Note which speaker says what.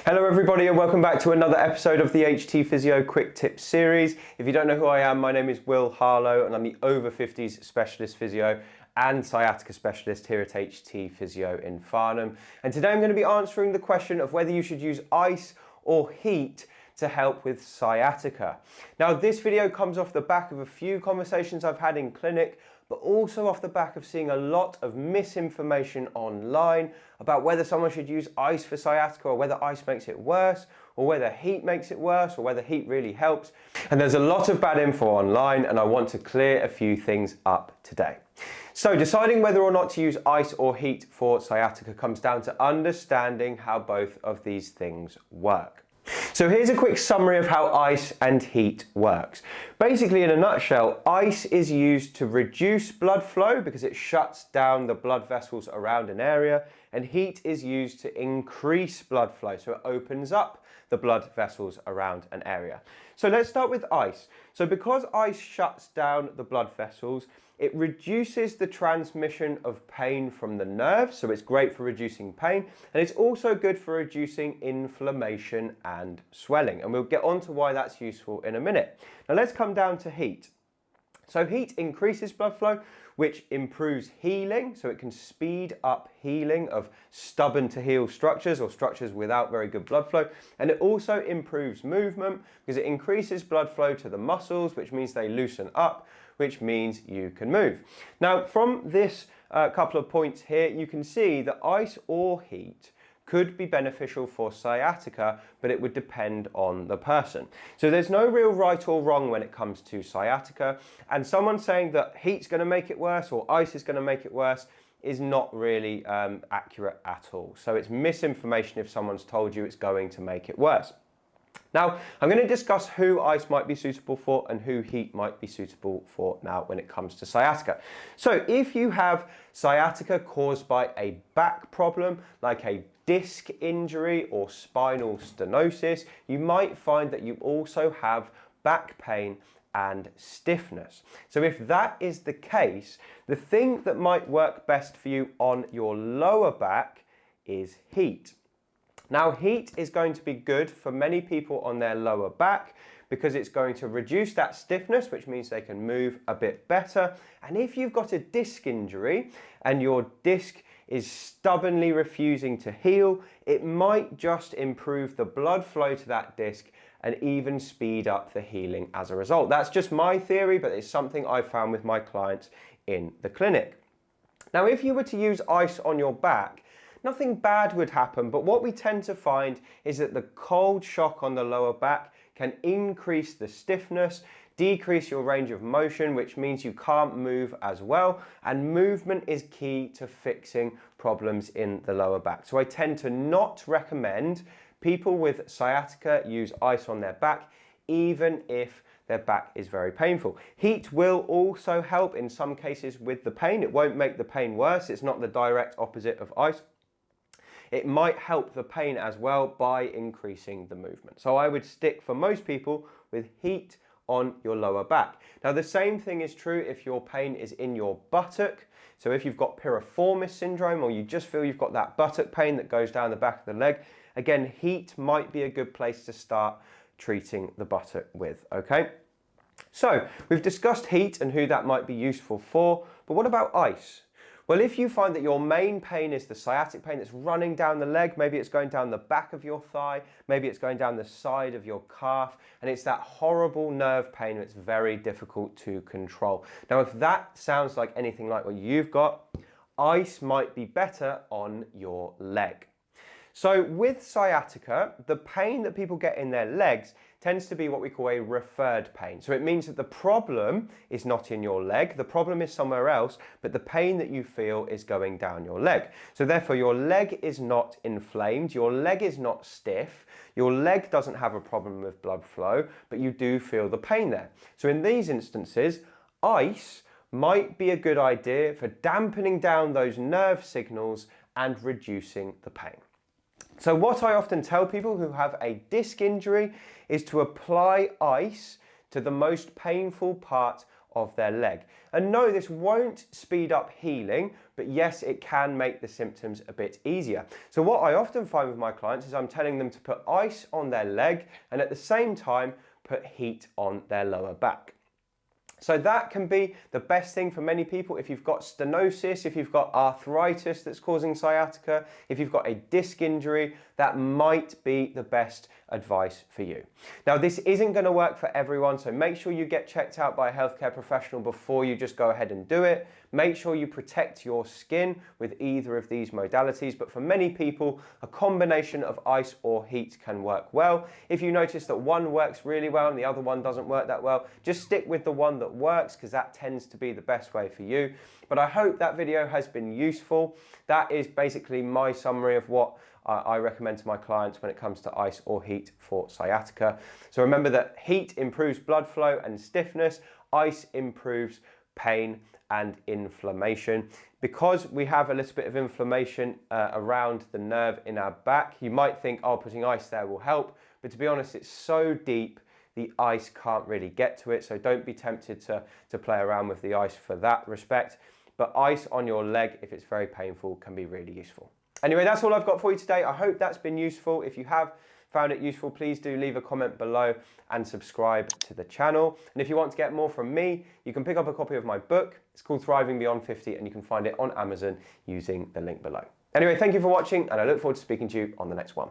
Speaker 1: Hello everybody and welcome back to another episode of the HT Physio Quick Tips series. If you don't know who I am, my name is Will Harlow and I'm the Over-Fifties Specialist Physio and Sciatica Specialist here at HT Physio in Farnham. And today I'm going to be answering the question of whether you should use ice or heat to help with sciatica. Now this video comes off the back of a few conversations I've had in clinic, but also off the back of seeing a lot of misinformation online about whether someone should use ice for sciatica or whether ice makes it worse or whether heat makes it worse or whether heat really helps. And there's a lot of bad info online and I want to clear a few things up today. So deciding whether or not to use ice or heat for sciatica comes down to understanding how both of these things work. So here's a quick summary of how ice and heat works. Basically, in a nutshell, ice is used to reduce blood flow because it shuts down the blood vessels around an area, and heat is used to increase blood flow, so it opens up the blood vessels around an area. So let's start with ice. So because ice shuts down the blood vessels, it reduces the transmission of pain from the nerves, so it's great for reducing pain, and it's also good for reducing inflammation and swelling, and we'll get on to why that's useful in a minute. Now let's come down to heat. So heat increases blood flow, which improves healing, so it can speed up healing of stubborn to heal structures or structures without very good blood flow, and it also improves movement because it increases blood flow to the muscles, which means they loosen up, which means you can move. Now from this couple of points here, you can see that ice or heat could be beneficial for sciatica, but it would depend on the person. So there's no real right or wrong when it comes to sciatica, and someone saying that heat's going to make it worse or ice is going to make it worse is not really accurate at all. So it's misinformation if someone's told you it's going to make it worse. Now, I'm going to discuss who ice might be suitable for and who heat might be suitable for now when it comes to sciatica. So if you have sciatica caused by a back problem, like a disc injury or spinal stenosis, you might find that you also have back pain and stiffness. So if that is the case, the thing that might work best for you on your lower back is heat. Now heat is going to be good for many people on their lower back because it's going to reduce that stiffness, which means they can move a bit better. And if you've got a disc injury and your disc is stubbornly refusing to heal, it might just improve the blood flow to that disc and even speed up the healing as a result. That's just my theory, but it's something I've found with my clients in the clinic. Now, if you were to use ice on your back, nothing bad would happen, but what we tend to find is that the cold shock on the lower back can increase the stiffness, decrease your range of motion, which means you can't move as well, and movement is key to fixing problems in the lower back. So I tend to not recommend people with sciatica use ice on their back, even if their back is very painful. Heat will also help in some cases with the pain. It won't make the pain worse. It's not the direct opposite of ice. It might help the pain as well by increasing the movement. So I would stick for most people with heat on your lower back. Now the same thing is true if your pain is in your buttock. So if you've got piriformis syndrome or you just feel you've got that buttock pain that goes down the back of the leg, again, heat might be a good place to start treating the buttock with, okay? So we've discussed heat and who that might be useful for, but what about ice? Well, if you find that your main pain is the sciatic pain that's running down the leg, maybe it's going down the back of your thigh, maybe it's going down the side of your calf, and it's that horrible nerve pain that's very difficult to control. Now, if that sounds like anything like what you've got, ice might be better on your leg. So with sciatica, the pain that people get in their legs tends to be what we call a referred pain. So it means that the problem is not in your leg, the problem is somewhere else, but the pain that you feel is going down your leg. So therefore your leg is not inflamed, your leg is not stiff, your leg doesn't have a problem with blood flow, but you do feel the pain there. So in these instances, ice might be a good idea for dampening down those nerve signals and reducing the pain. So what I often tell people who have a disc injury is to apply ice to the most painful part of their leg. And no, this won't speed up healing, but yes, it can make the symptoms a bit easier. So what I often find with my clients is I'm telling them to put ice on their leg and at the same time put heat on their lower back. So that can be the best thing for many people. If you've got stenosis, if you've got arthritis that's causing sciatica, if you've got a disc injury, that might be the best advice for you. Now, this isn't going to work for everyone, so make sure you get checked out by a healthcare professional before you just go ahead and do it. Make sure you protect your skin with either of these modalities, but for many people, a combination of ice or heat can work well. If you notice that one works really well and the other one doesn't work that well, just stick with the one that works because that tends to be the best way for you. But I hope that video has been useful. That is basically my summary of what I recommend to my clients when it comes to ice or heat for sciatica. So remember that heat improves blood flow and stiffness, ice improves pain and inflammation. Because we have a little bit of inflammation around the nerve in our back, you might think, oh, putting ice there will help, but to be honest, it's so deep, the ice can't really get to it, so don't be tempted to play around with the ice for that respect. But ice on your leg, if it's very painful, can be really useful. Anyway, that's all I've got for you today. I hope that's been useful. If you have found it useful, please do leave a comment below and subscribe to the channel. And if you want to get more from me, you can pick up a copy of my book. It's called Thriving Beyond 50 and you can find it on Amazon using the link below. Anyway, thank you for watching and I look forward to speaking to you on the next one.